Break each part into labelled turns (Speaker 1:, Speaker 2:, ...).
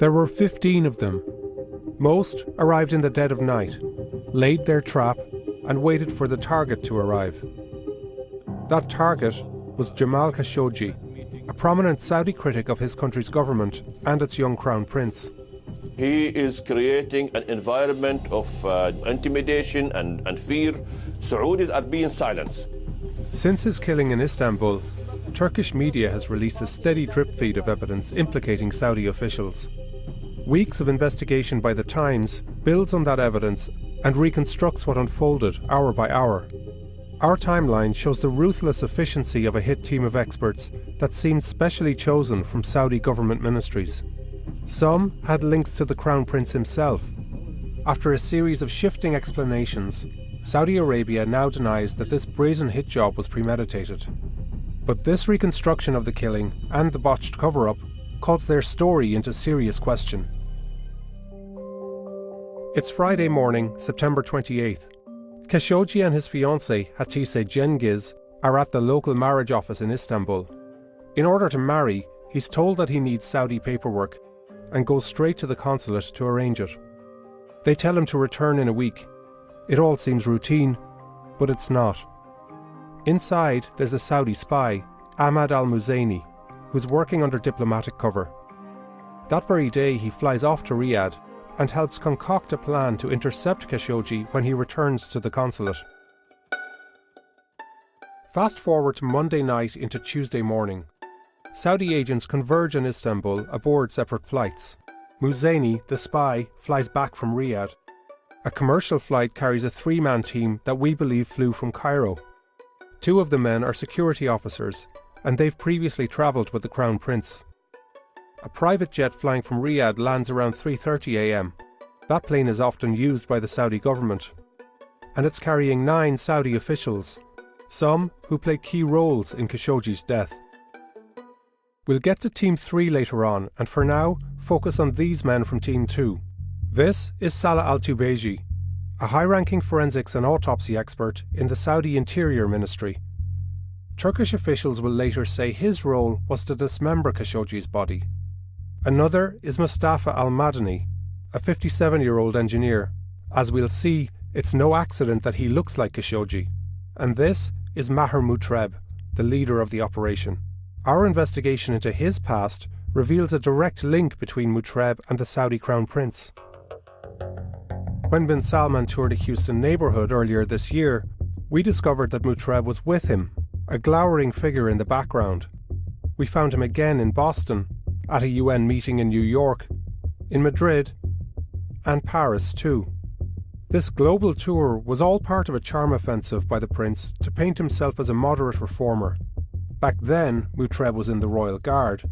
Speaker 1: There were 15 of them. Most arrived in the dead of night, laid their trap, and waited for the target to arrive. That target was Jamal Khashoggi, a prominent Saudi critic of his country's government and its young crown prince.
Speaker 2: He is creating an environment of intimidation and fear. Saudis are being silenced.
Speaker 1: Since his killing in Istanbul, Turkish media has released a steady drip feed of evidence implicating Saudi officials. Weeks of investigation by The Times builds on that evidence and reconstructs what unfolded hour by hour. Our timeline shows the ruthless efficiency of a hit team of experts that seemed specially chosen from Saudi government ministries. Some had links to the Crown Prince himself. After a series of shifting explanations, Saudi Arabia now denies that this brazen hit job was premeditated. But this reconstruction of the killing and the botched cover-up calls their story into serious question. It's Friday morning, September 28th. Khashoggi and his fiancée, Hatice Cengiz, are at the local marriage office in Istanbul. In order to marry, he's told that he needs Saudi paperwork and goes straight to the consulate to arrange it. They tell him to return in a week. It all seems routine, but it's not. Inside, there's a Saudi spy, Ahmad al-Muzaini, who's working under diplomatic cover. That very day, he flies off to Riyadh and helps concoct a plan to intercept Khashoggi when he returns to the consulate. Fast forward to Monday night into Tuesday morning. Saudi agents converge in Istanbul aboard separate flights. Muzaini, the spy, flies back from Riyadh. A commercial flight carries a three-man team that we believe flew from Cairo. Two of the men are security officers, and they've previously travelled with the Crown Prince. A private jet flying from Riyadh lands around 3:30 a.m. That plane is often used by the Saudi government. And it's carrying 9 Saudi officials, some who play key roles in Khashoggi's death. We'll get to Team 3 later on, and for now, focus on these men from Team 2. This is Salah al-Tubeji, a high-ranking forensics and autopsy expert in the Saudi Interior Ministry. Turkish officials will later say his role was to dismember Khashoggi's body. Another is Mustafa al-Madani, a 57-year-old engineer. As we'll see, it's no accident that he looks like Khashoggi. And this is Maher Mutreb, the leader of the operation. Our investigation into his past reveals a direct link between Mutreb and the Saudi Crown Prince. When bin Salman toured a Houston neighbourhood earlier this year, we discovered that Mutreb was with him, a glowering figure in the background. We found him again in Boston, at a UN meeting in New York, in Madrid, and Paris too. This global tour was all part of a charm offensive by the prince to paint himself as a moderate reformer. Back then, Mutreb was in the Royal Guard.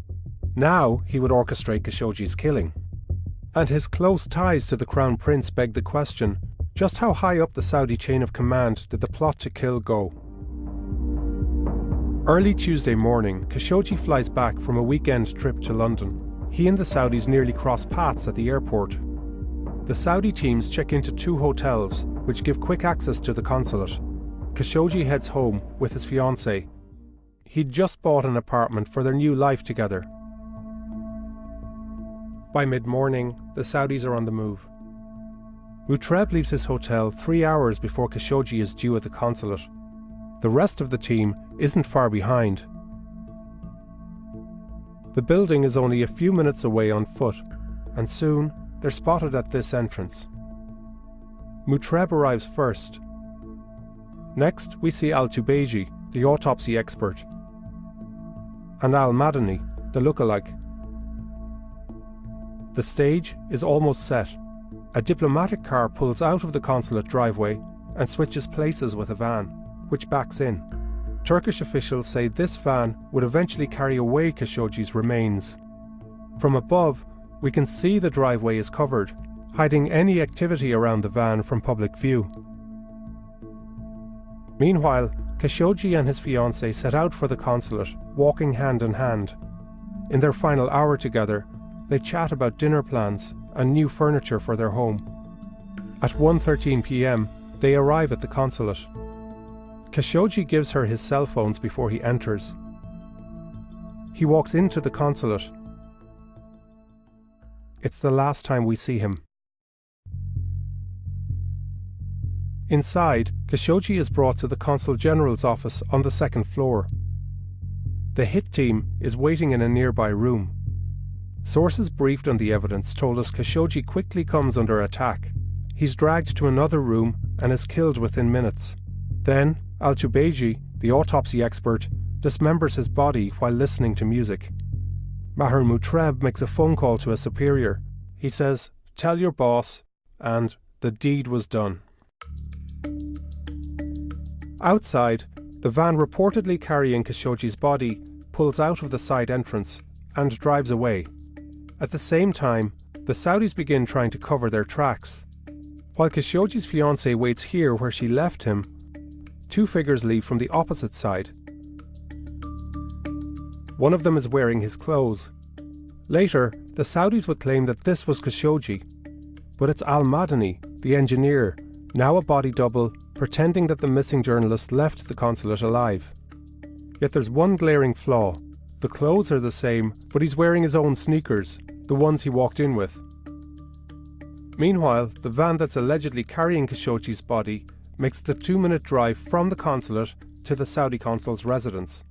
Speaker 1: Now he would orchestrate Khashoggi's killing. And his close ties to the Crown Prince beg the question, just how high up the Saudi chain of command did the plot to kill go? Early Tuesday morning, Khashoggi flies back from a weekend trip to London. He and the Saudis nearly cross paths at the airport. The Saudi teams check into 2 hotels, which give quick access to the consulate. Khashoggi heads home with his fiancée. He'd just bought an apartment for their new life together. By mid-morning, the Saudis are on the move. Mutreb leaves his hotel 3 hours before Khashoggi is due at the consulate. The rest of the team isn't far behind. The building is only a few minutes away on foot, and soon they're spotted at this entrance. Mutreb arrives first. Next, we see al-Tubeji, the autopsy expert, and al-Madani, the lookalike. The stage is almost set. A diplomatic car pulls out of the consulate driveway and switches places with a van, which backs in. Turkish officials say this van would eventually carry away Khashoggi's remains. From above, we can see the driveway is covered, hiding any activity around the van from public view. Meanwhile, Khashoggi and his fiancée set out for the consulate, walking hand in hand. In their final hour together, they chat about dinner plans and new furniture for their home. At 1:13 p.m, they arrive at the consulate. Khashoggi gives her his cell phones before he enters. He walks into the consulate. It's the last time we see him. Inside, Khashoggi is brought to the Consul General's office on the second floor. The hit team is waiting in a nearby room. Sources briefed on the evidence told us Khashoggi quickly comes under attack. He's dragged to another room and is killed within minutes. Then, Al-Tubeji, the autopsy expert, dismembers his body while listening to music. Maher Mutreb makes a phone call to a superior. He says, "Tell your boss," and the deed was done. Outside, the van reportedly carrying Khashoggi's body pulls out of the side entrance and drives away. At the same time, the Saudis begin trying to cover their tracks. While Khashoggi's fiancée waits here where she left him, two figures leave from the opposite side. One of them is wearing his clothes. Later, the Saudis would claim that this was Khashoggi, but it's Al-Madani, the engineer, now a body double, pretending that the missing journalist left the consulate alive. Yet there's one glaring flaw. The clothes are the same, but he's wearing his own sneakers, the ones he walked in with. Meanwhile, the van that's allegedly carrying Khashoggi's body makes the 2-minute drive from the consulate to the Saudi consul's residence.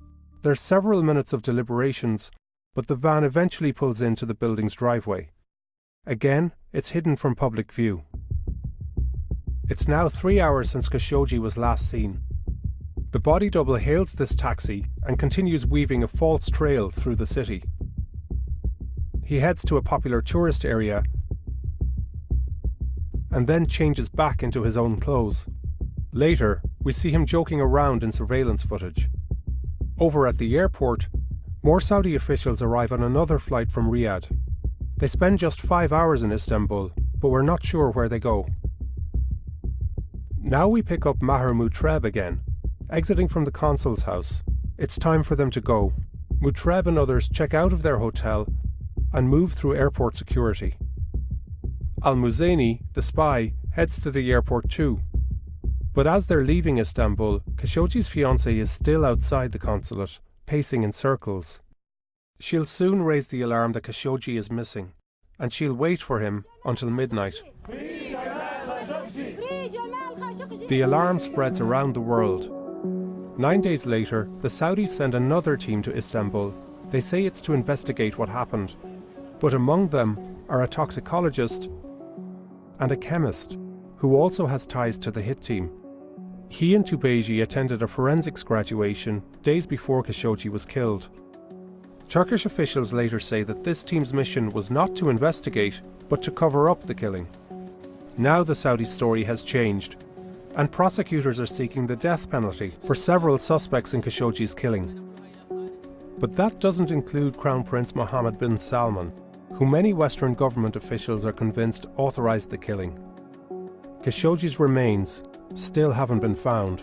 Speaker 1: There's several minutes of deliberations, but the van eventually pulls into the building's driveway. Again, it's hidden from public view. It's now 3 hours since Khashoggi was last seen. The body double hails this taxi and continues weaving a false trail through the city. He heads to a popular tourist area and then changes back into his own clothes. Later, we see him joking around in surveillance footage. Over at the airport, more Saudi officials arrive on another flight from Riyadh. They spend just 5 hours in Istanbul, but we're not sure where they go. Now we pick up Maher Mutreb again, exiting from the consul's house. It's time for them to go. Mutreb and others check out of their hotel and move through airport security. Al-Muzaini, the spy, heads to the airport too. But as they're leaving Istanbul, Khashoggi's fiancée is still outside the consulate, pacing in circles. She'll soon raise the alarm that Khashoggi is missing, and she'll wait for him until midnight. The alarm spreads around the world. 9 days later, the Saudis send another team to Istanbul. They say it's to investigate what happened. But among them are a toxicologist and a chemist, who also has ties to the hit team. He and Tubeji attended a forensics graduation days before Khashoggi was killed. Turkish officials later say that this team's mission was not to investigate, but to cover up the killing. Now the Saudi story has changed, and prosecutors are seeking the death penalty for several suspects in Khashoggi's killing. But that doesn't include Crown Prince Mohammed bin Salman, who many Western government officials are convinced authorized the killing. Khashoggi's remains still haven't been found.